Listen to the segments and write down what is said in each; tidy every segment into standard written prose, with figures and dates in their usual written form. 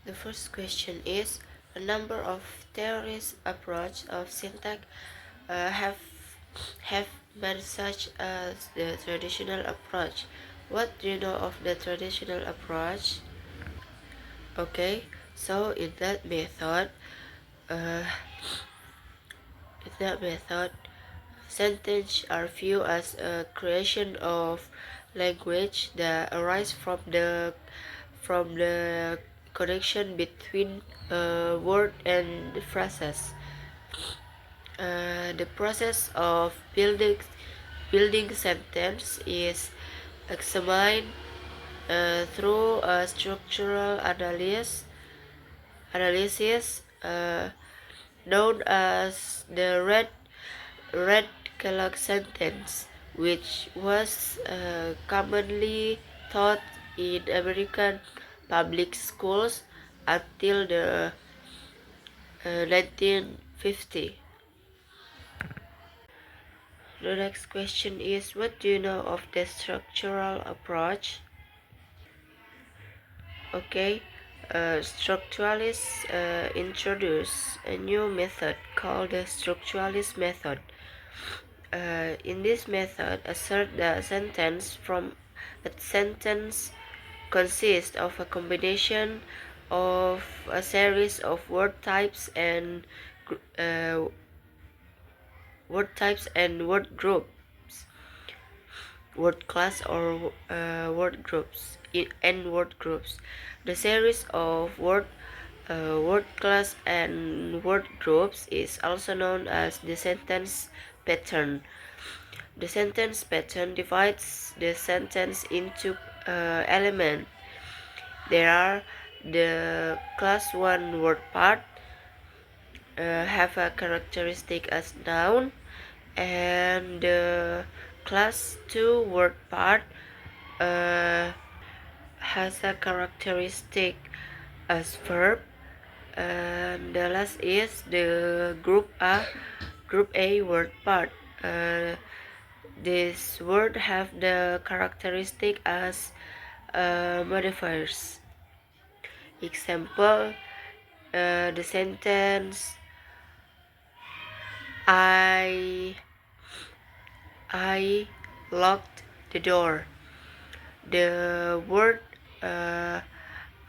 The first question is, a number of theories approach of syntax have been such as the traditional approach. What do you know of the traditional approach? Okay, so uh, in that method, sentences are viewed as a creation of language that arise from the connection between word and phrases. The process of building sentence is examined through a structural analysis known as the red Kellogg sentence, which was commonly taught in American public schools until the 1950. The next question is, what do you know of the structural approach? Okay, structuralists introduce a new method called the structuralist method. In this method, assert the sentence consists of a combination of a series of uh, word groups, word class or word groups and word groups. The series of word class and word groups is also known as the sentence pattern. The sentence pattern divides the sentence into elements. There are the class 1 word part have a characteristic as noun, and the class 2 word part uh, has a characteristic as verb, and the last is the group A word part. This word have the characteristic as modifiers. Example, the sentence I I locked the door. The word uh,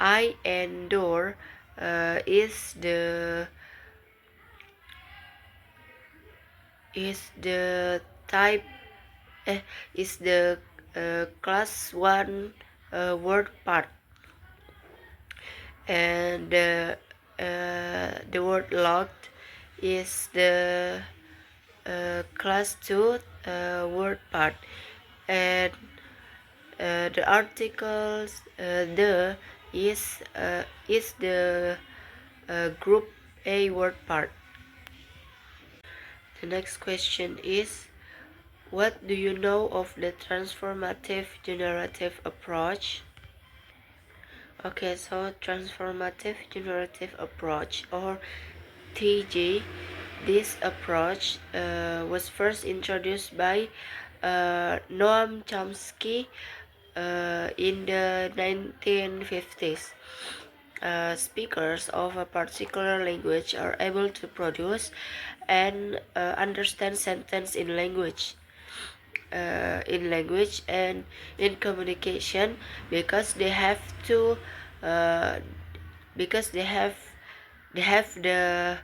I and door is the type is the class 1 word part, and the word locked is the class 2 word part, and the articles the is the group A word part. The next question is, what do you know of the transformative generative approach? Okay, so transformative generative approach, or TG, this approach was first introduced by Noam Chomsky in the 1950s. Speakers of a particular language are able to produce and understand sentence in language and in communication because they have to uh, because they have the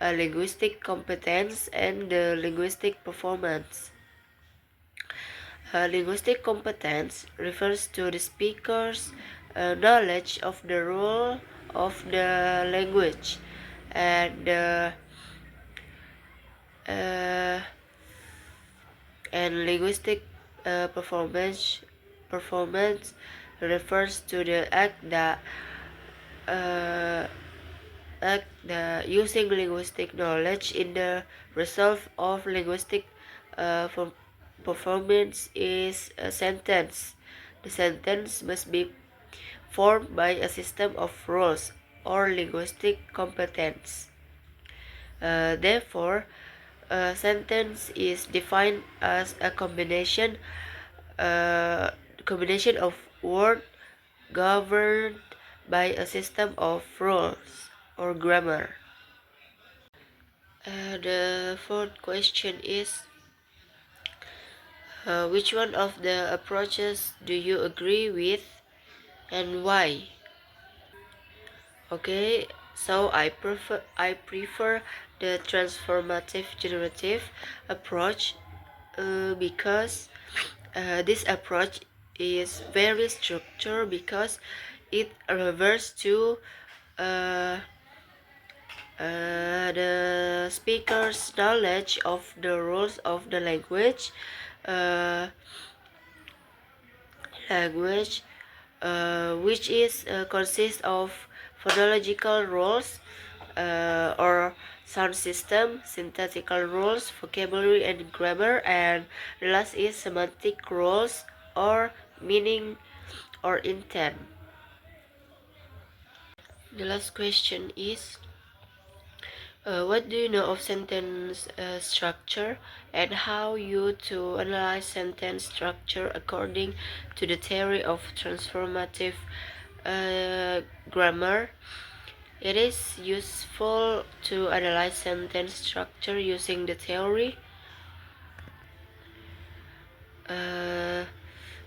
linguistic competence and the linguistic performance. Linguistic competence refers to the speaker's knowledge of the rule of the language, and uh, linguistic performance refers to the uh, act that using linguistic knowledge in the result of linguistic performance is a sentence. The sentence must be formed by a system of rules or linguistic competence. Therefore, a sentence is defined as a uh, combination of words governed by a system of rules or grammar. The fourth question is, which one of the approaches do you agree with and why? Okay, so I prefer the transformative generative approach because this approach is very structured because it refers to uh, the speaker's knowledge of the rules of the uh, language which is consists of phonological rules or sound system, syntactical rules, vocabulary and grammar, and the last is semantic rules or meaning or intent. The last question is, what do you know of sentence structure and how you to analyze sentence structure according to the theory of transformative grammar? It is useful to analyze sentence structure using the theory. Uh,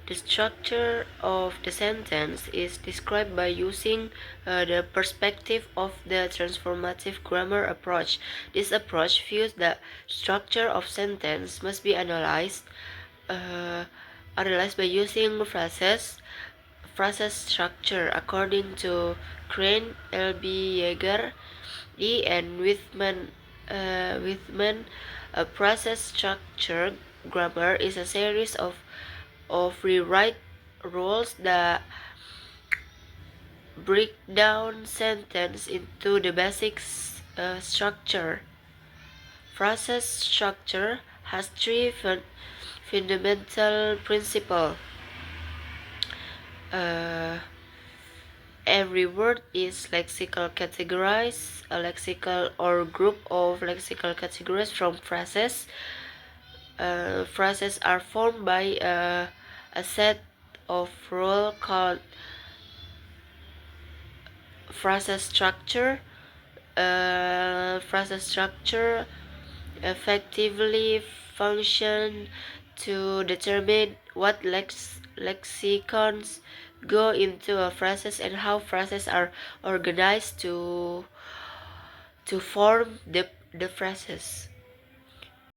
the structure of the sentence is described by using the perspective of the transformative grammar approach. This approach views the structure of sentence must be uh, analyzed by using phrase structure according to Crane, L.B. Yeager, E. and Whitman. A process structure grammar is a series of rewrite rules that break down sentence into the basic structure. Process structure has three fundamental principles. Uh, every word is lexical categorized. A lexical or group of lexical categories from phrases. Phrases are formed by a set of rules called phrase structure. Phrase structure effectively function to determine what lexicons go into a phrases and how phrases are organized to form the phrases.